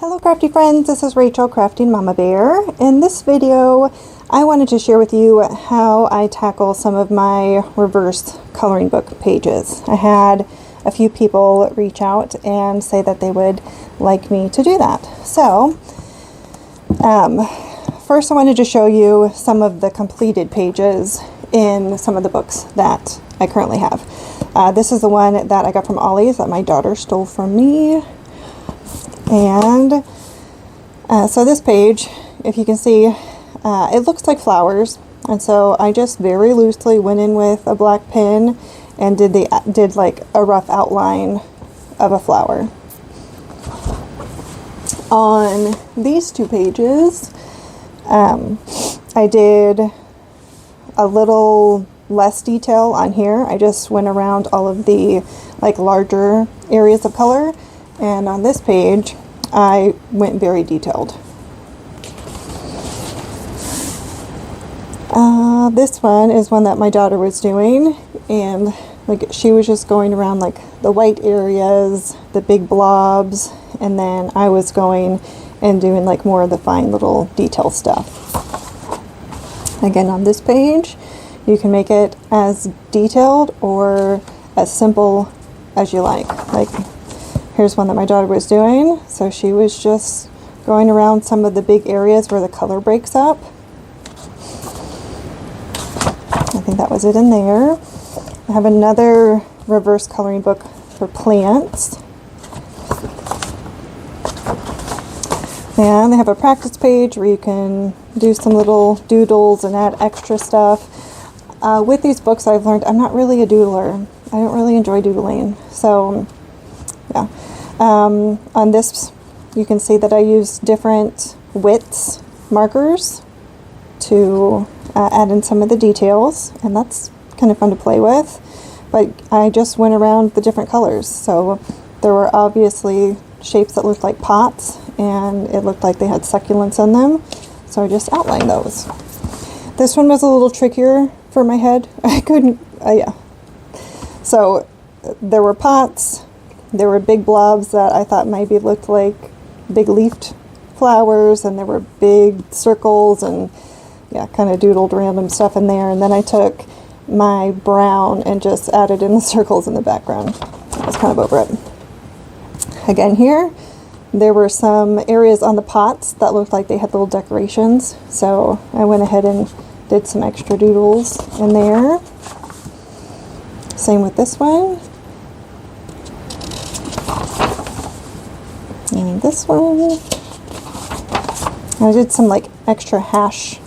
Hello crafty friends, this is Rachel, Crafting Mama Bear. In this video I wanted to share with you how I tackle some of my reverse coloring book pages. I had a few people reach out and say that they would like me to do that. So first I wanted to show you some of the completed pages in some of the books that I currently have. This is the one that I got from Ollie's that my daughter stole from me. And so this page, if you can see, it looks like flowers, and so I just very loosely went in with a black pen and did like a rough outline of a flower. On these two pages, I did a little less detail on here. I just went around all of the like larger areas of color. And on this page, I went very detailed. This one is one that my daughter was doing, and like she was just going around like the white areas, the big blobs, and then I was going and doing like more of the fine little detail stuff. Again, on this page, you can make it as detailed or as simple as you like. Like, here's one that my daughter was doing. So she was just going around some of the big areas where the color breaks up. I think that was it in there. I have another reverse coloring book for plants. And they have a practice page where you can do some little doodles and add extra stuff. With these books I've learned I'm not really a doodler. I don't really enjoy doodling. So yeah. On this, you can see that I use different widths markers to add in some of the details, and that's kind of fun to play with. But I just went around the different colors. So there were obviously shapes that looked like pots, and it looked like they had succulents in them. So I just outlined those. This one was a little trickier for my head. I couldn't, yeah. So there were pots. There were big blobs that I thought maybe looked like big leafed flowers, and there were big circles, and yeah, kind of doodled random stuff in there. And then I took my brown and just added in the circles in the background. I was kind of over it. Again here, there were some areas on the pots that looked like they had little decorations, so I went ahead and did some extra doodles in there. Same with this one. And this one, I did some like extra hash,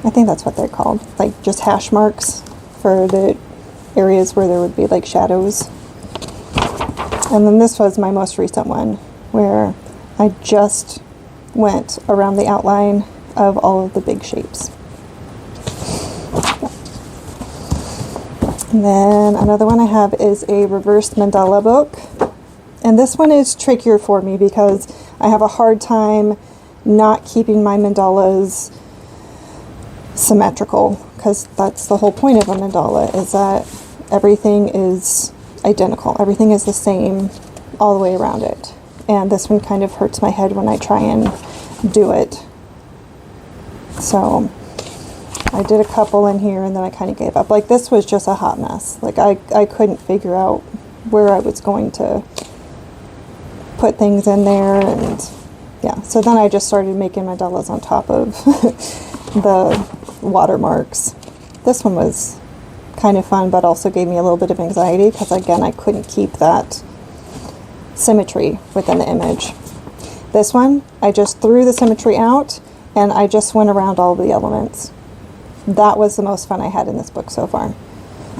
I think that's what they're called, like just hash marks for the areas where there would be like shadows. And then this was my most recent one, where I just went around the outline of all of the big shapes. And then another one I have is a reverse mandala book. And this one is trickier for me because I have a hard time not keeping my mandalas symmetrical, because that's the whole point of a mandala, is that everything is identical. Everything is the same all the way around it. And this one kind of hurts my head when I try and do it. So I did a couple in here and then I kind of gave up. Like this was just a hot mess. Like I couldn't figure out where I was going to put things in there, and yeah, so then I just started making mandalas on top of the watermarks. This one was kind of fun, but also gave me a little bit of anxiety because again I couldn't keep that symmetry within the image. This one, I just threw the symmetry out and I just went around all the elements. That was the most fun I had in this book so far.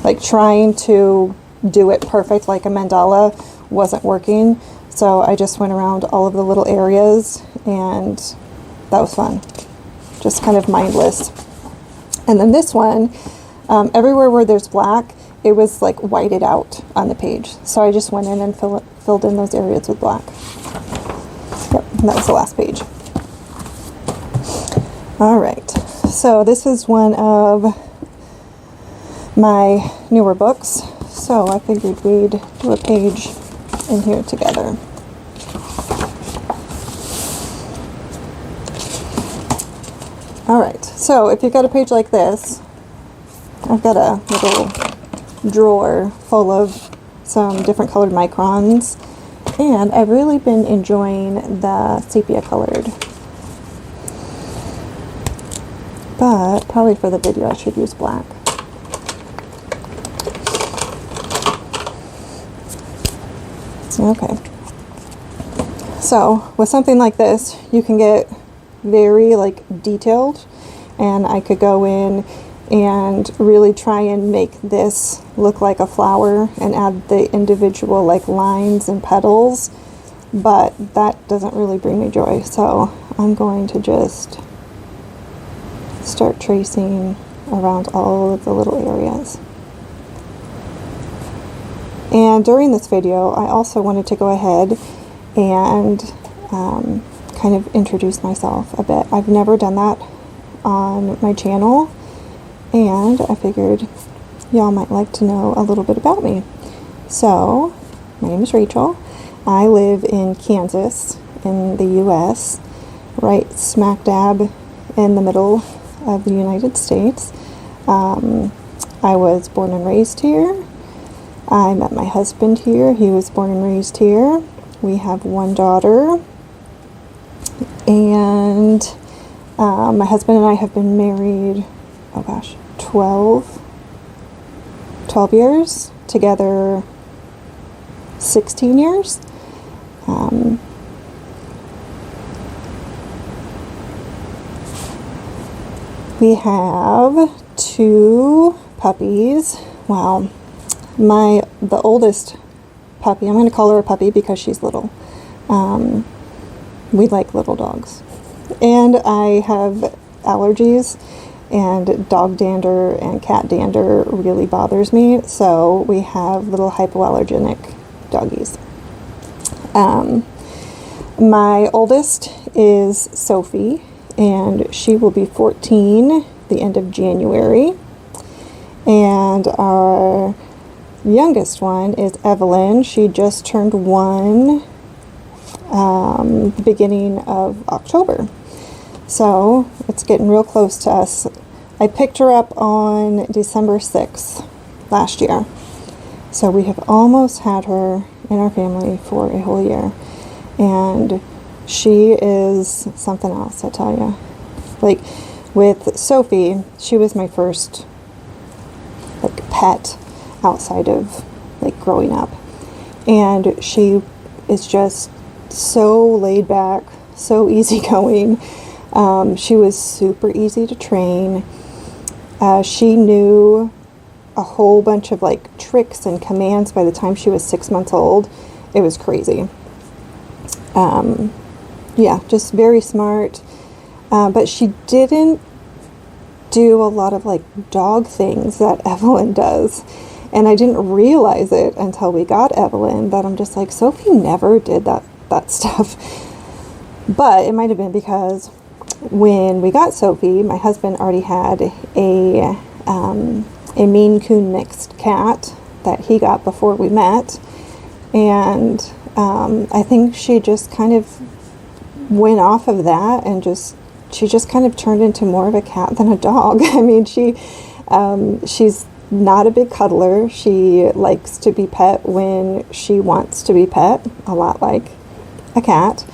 Like trying to do it perfect like a mandala wasn't working. So I just went around all of the little areas, and that was fun. Just kind of mindless. And then this one, everywhere where there's black, it was like whited out on the page. So I just went in and filled in those areas with black. Yep, and that was the last page. All right, so this is one of my newer books. So I figured we'd do a page in here together. Alright, so if you've got a page like this, I've got a little drawer full of some different colored microns, and I've really been enjoying the sepia colored. But probably for the video I should use black. Okay. So with something like this, you can get very like detailed, and I could go in and really try and make this look like a flower and add the individual like lines and petals, but that doesn't really bring me joy. So I'm going to just start tracing around all of the little areas. And during this video, I also wanted to go ahead and kind of introduce myself a bit. I've never done that on my channel, and I figured y'all might like to know a little bit about me. So, my name is Rachel. I live in Kansas in the US, right smack dab in the middle of the United States. I was born and raised here. I met my husband here. He was born and raised here. We have one daughter, and my husband and I have been married, oh gosh, 12 years, together 16 years. We have 2 puppies. Wow. The oldest puppy, I'm going to call her a puppy because she's little. We like little dogs. And I have allergies, and dog dander and cat dander really bothers me, so we have little hypoallergenic doggies. My oldest is Sophie, and she will be 14 the end of January. And our youngest one is Evelyn. She just turned 1 the beginning of October. So it's getting real close to us. I picked her up on December 6th last year. So we have almost had her in our family for a whole year. And she is something else, I tell you. Like with Sophie, she was my first like pet outside of like growing up, and she is just so laid back, so easygoing. She was super easy to train. She knew a whole bunch of like tricks and commands by the time she was 6 months old. It was crazy. Yeah, just very smart. But she didn't do a lot of like dog things that Evelyn does. And I didn't realize it until we got Evelyn, that I'm just like, Sophie never did that stuff. But it might have been because when we got Sophie, my husband already had a Maine Coon mixed cat that he got before we met. And I think she just kind of went off of that, and she just kind of turned into more of a cat than a dog. I mean, she's not a big cuddler. She likes to be pet when she wants to be pet, a lot like a cat.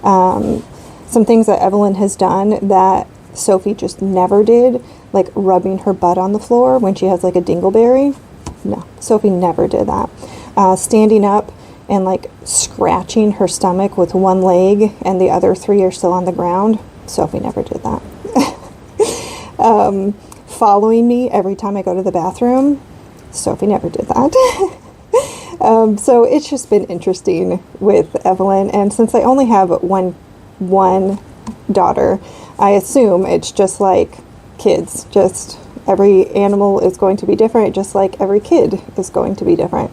Some things that Evelyn has done that Sophie just never did, like rubbing her butt on the floor when she has like a dingleberry. No, Sophie never did that. Standing up and like scratching her stomach with one leg and the other 3 are still on the ground. Sophie never did that. Following me every time I go to the bathroom. Sophie never did that. So it's just been interesting with Evelyn. And since I only have one daughter, I assume it's just like kids. Just every animal is going to be different, just like every kid is going to be different.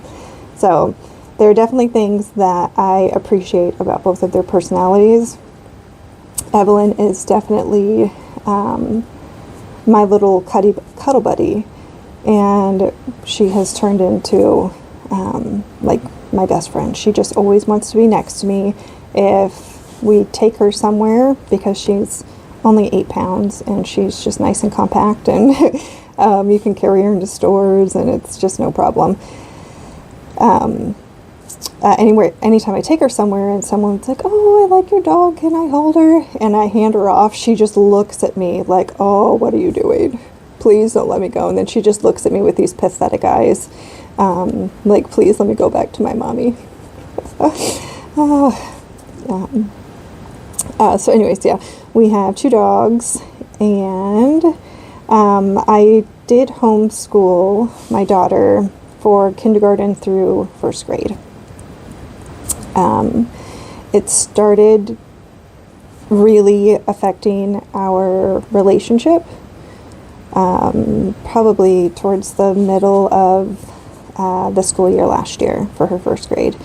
So there are definitely things that I appreciate about both of their personalities. Evelyn is definitely my little cuddle buddy, and she has turned into like my best friend. She just always wants to be next to me. If we take her somewhere, because she's only 8 pounds, and she's just nice and compact, and you can carry her into stores, and it's just no problem. Anytime I take her somewhere and someone's like, oh, I like your dog, can I hold her? And I hand her off, she just looks at me like, oh, what are you doing? Please don't let me go. And then she just looks at me with these pathetic eyes, like, please let me go back to my mommy. So anyways, yeah, we have 2 dogs, and I did homeschool my daughter for kindergarten through 1st grade. It started really affecting our relationship probably towards the middle of the school year last year for her 1st grade.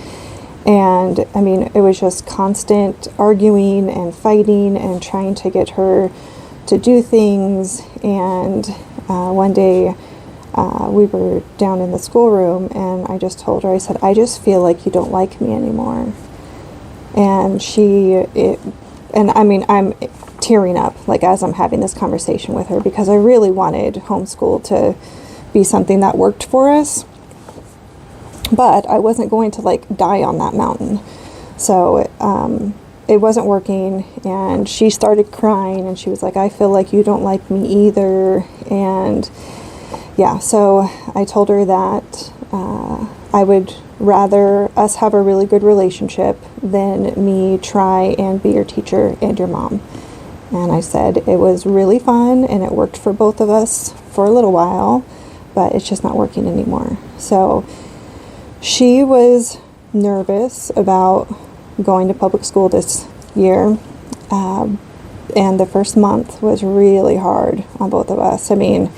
And I mean, it was just constant arguing and fighting and trying to get her to do things. And one day we were down in the schoolroom, and I just told her, I said, I just feel like you don't like me anymore. And I'm tearing up, like, as I'm having this conversation with her, because I really wanted homeschool to be something that worked for us. But I wasn't going to, like, die on that mountain. So it wasn't working, and she started crying, and she was like, I feel like you don't like me either. And yeah, so I told her that I would rather us have a really good relationship than me try and be your teacher and your mom. And I said it was really fun, and it worked for both of us for a little while, but it's just not working anymore. So she was nervous about going to public school this year, and the first month was really hard on both of us. I mean,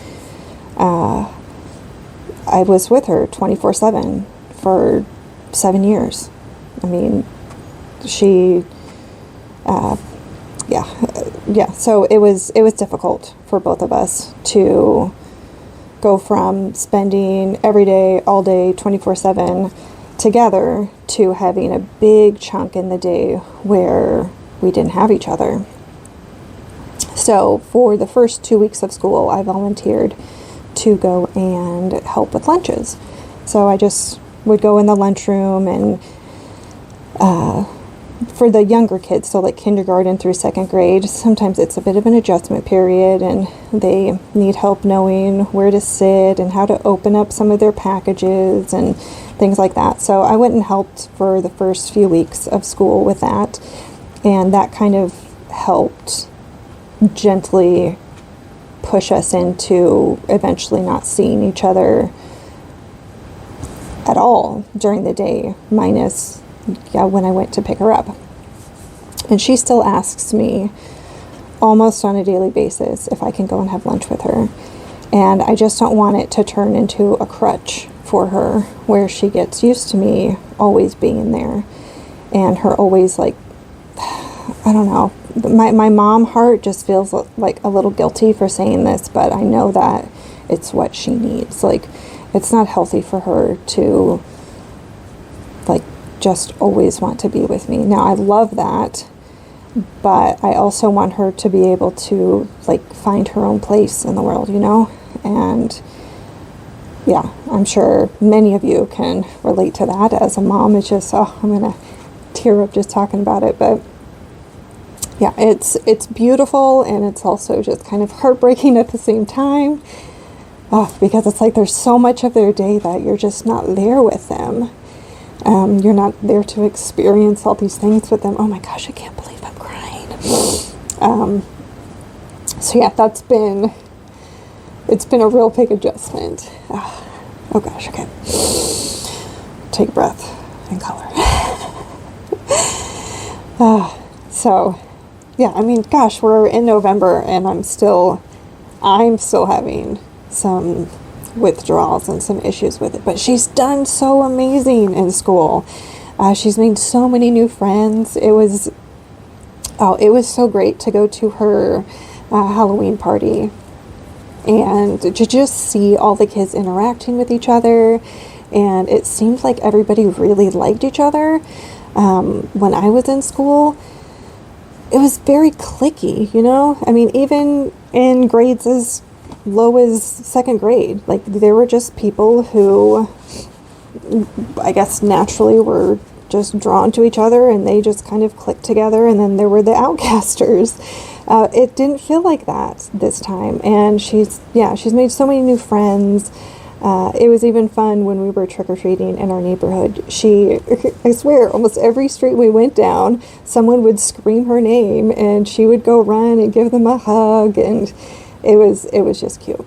I was with her 24/7 for 7 years. I mean, she, so it was difficult for both of us to go from spending every day, all day, 24/7 together to having a big chunk in the day where we didn't have each other. So for the first 2 weeks of school, I volunteered to go and help with lunches. So I just would go in the lunchroom, and for the younger kids, so like kindergarten through 2nd grade, sometimes it's a bit of an adjustment period, and they need help knowing where to sit and how to open up some of their packages and things like that. So I went and helped for the first few weeks of school with that, and that kind of helped gently push us into eventually not seeing each other at all during the day, minus when I went to pick her up. And she still asks me almost on a daily basis if I can go and have lunch with her. And I just don't want it to turn into a crutch for her, where she gets used to me always being there, and her always, like, I don't know, my mom heart just feels like a little guilty for saying this, but I know that it's what she needs. Like, it's not healthy for her to, like, just always want to be with me. Now, I love that, but I also want her to be able to, like, find her own place in the world, you know? And yeah, I'm sure many of you can relate to that as a mom. It's just, I'm gonna tear up just talking about it. But yeah, it's beautiful, and it's also just kind of heartbreaking at the same time, because it's like there's so much of their day that you're just not there with them. You're not there to experience all these things with them. Oh my gosh, I can't believe I'm crying. So yeah, it's been a real big adjustment. Oh gosh, okay. Take a breath and color. So yeah, I mean, gosh, we're in November, and I'm still having some withdrawals and some issues with it, but she's done so amazing in school. She's made so many new friends. It was so great to go to her Halloween party and to just see all the kids interacting with each other. And it seemed like everybody really liked each other. When I was in school, it was very cliquey, you know? I mean, even in grades as low as second grade, like there were just people who I guess naturally were just drawn to each other, and they just kind of clicked together. And then there were the outcasters. It didn't feel like that this time, and she's made so many new friends. It was even fun when we were trick-or-treating in our neighborhood. I swear, almost every street we went down, someone would scream her name, and she would go run and give them a hug, and it was just cute.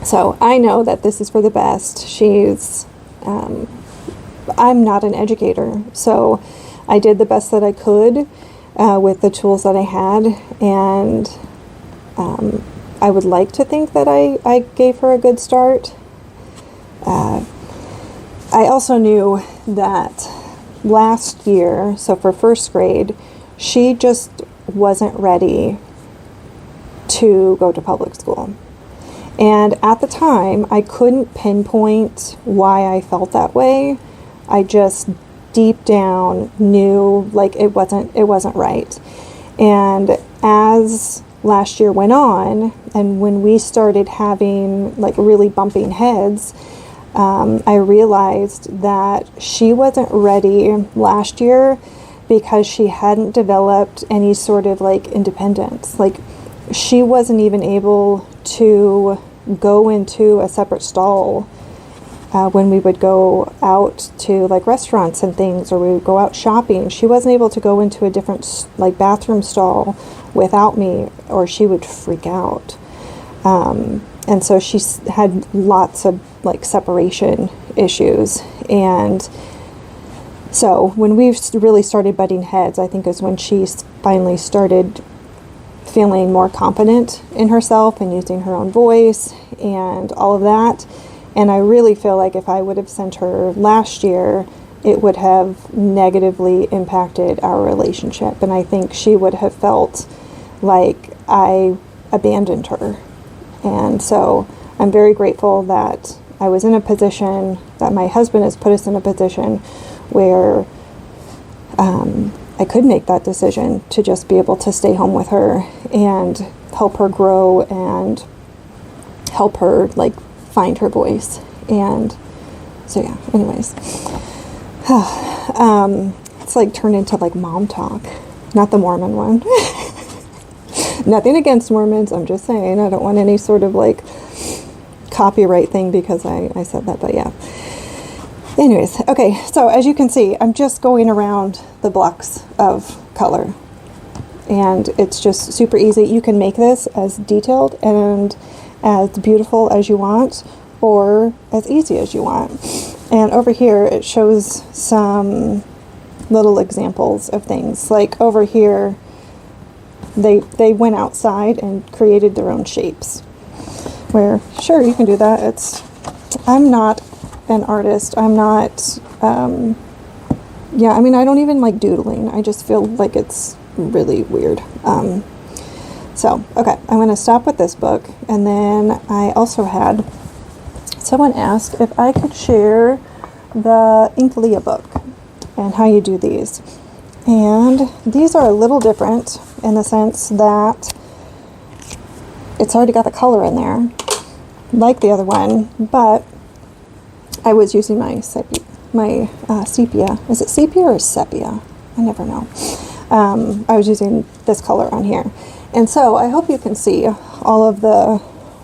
So I know that this is for the best. I'm not an educator, so I did the best that I could with the tools that I had, and I would like to think that I gave her a good start. I also knew that last year, so for first grade, she just wasn't ready to go to public school. And at the time, I couldn't pinpoint why I felt that way. I just deep down knew like it wasn't right. And as last year went on, and when we started having like really bumping heads, I realized that she wasn't ready last year because she hadn't developed any sort of like independence. Like she wasn't even able to go into a separate stall when we would go out to like restaurants and things, or we would go out shopping. She wasn't able to go into a different like bathroom stall without me, or she would freak out. And so she had lots of like separation issues. And so when we really started butting heads, I think is when she finally started feeling more confident in herself and using her own voice and all of that. And I really feel like if I would have sent her last year, it would have negatively impacted our relationship. And I think she would have felt like I abandoned her. And so I'm very grateful that I was in a position, that my husband has put us in a position where I could make that decision to just be able to stay home with her and help her grow and help her like find her voice. And so yeah, anyways, it's like turned into like mom talk, not the Mormon one. Nothing against Mormons, I'm just saying I don't want any sort of like copyright thing because I said that, but yeah. Anyways, okay, so as you can see, I'm just going around the blocks of color, and it's just super easy. You can make this as detailed and as beautiful as you want, or as easy as you want. And over here, it shows some little examples of things. Like over here, they went outside and created their own shapes. Where, sure, you can do that. I'm not an artist. I'm not, I mean, I don't even like doodling. I just feel like it's really weird. So, okay, I'm going to stop with this book. And then I also had someone ask if I could share the Inkalia book and how you do these. And these are a little different in the sense that it's already got the color in there, like the other one, but I was using my sepia. Is it sepia or sepia? I never know. I was using this color on here. And so I hope you can see all of the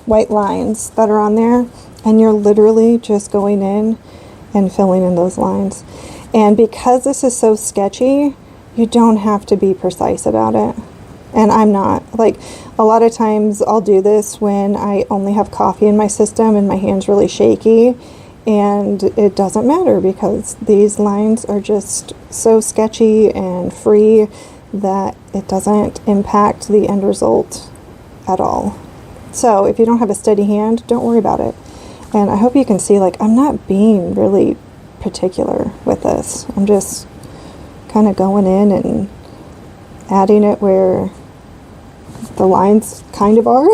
white lines that are on there, and you're literally just going in and filling in those lines. And because this is so sketchy, you don't have to be precise about it. And I'm not. Like, a lot of times I'll do this when I only have coffee in my system and my hand's really shaky, and it doesn't matter because these lines are just so sketchy and free that it doesn't impact the end result at all. So if you don't have a steady hand, don't worry about it. And I hope you can see, like, I'm not being really particular with this. I'm just kind of going in and adding it where the lines kind of are.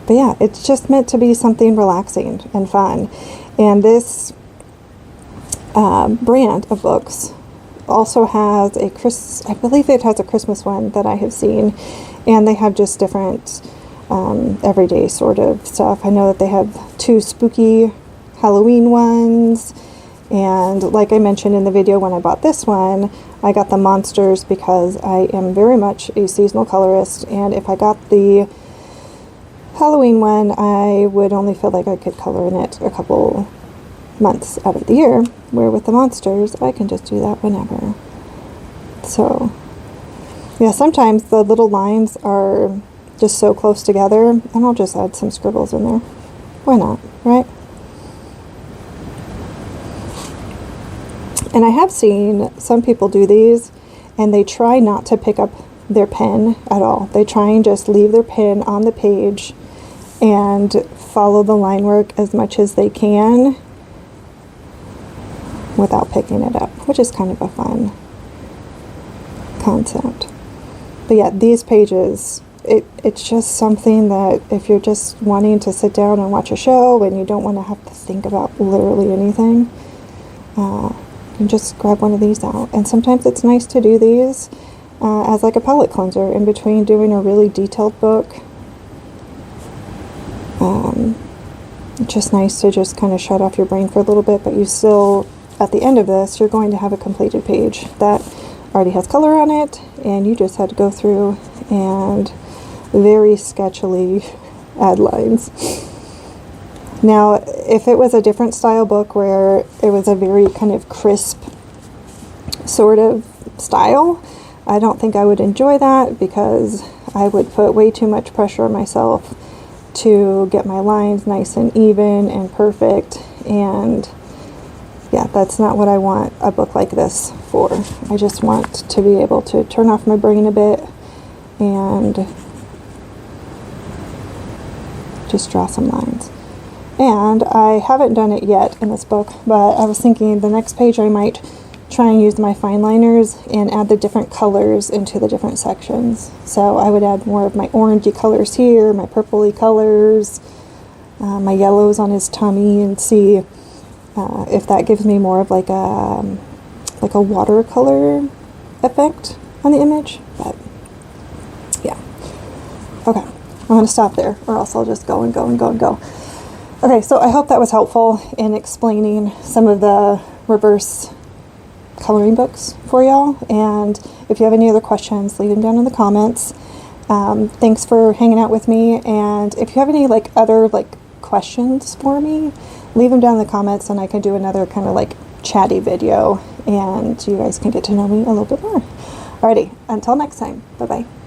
But yeah, it's just meant to be something relaxing and fun. And this brand of books also has a I believe it has a Christmas one that I have seen, and they have just different everyday sort of stuff. I know that they have 2 spooky Halloween ones, and like I mentioned in the video when I bought this one, I got the monsters because I am very much a seasonal colorist, and if I got the Halloween one, I would only feel like I could color in it a couple months out of the year, where with the monsters I can just do that whenever. So yeah, sometimes the little lines are just so close together, and I'll just add some scribbles in there. Why not, right? And I have seen some people do these and they try not to pick up their pen at all. They try and just leave their pen on the page and follow the line work as much as they can without picking it up, which is kind of a fun concept. But yeah, these pages, it's just something that if you're just wanting to sit down and watch a show and you don't want to have to think about literally anything, you can just grab one of these out. And sometimes it's nice to do these as like a palette cleanser in between doing a really detailed book. It's just nice to just kind of shut off your brain for a little bit, but you still, at the end of this, you're going to have a completed page that already has color on it, and you just had to go through and very sketchily add lines. Now, if it was a different style book where it was a very kind of crisp sort of style, I don't think I would enjoy that, because I would put way too much pressure on myself to get my lines nice and even and perfect, and yeah, that's not what I want a book like this for. I just want to be able to turn off my brain a bit and just draw some lines. And I haven't done it yet in this book, but I was thinking the next page I might try and use my Fineliners and add the different colors into the different sections. So I would add more of my orangey colors here, my purpley colors, my yellows on his tummy, and see if that gives me more of like a watercolor effect on the image. But yeah, okay, I'm going to stop there, or else I'll just go and go and go and go. Okay, so I hope that was helpful in explaining some of the reverse coloring books for y'all. And if you have any other questions, leave them down in the comments. Thanks for hanging out with me. And if you have any other questions for me, leave them down in the comments, and I can do another kind of chatty video, and you guys can get to know me a little bit more. Alrighty, until next time, bye bye.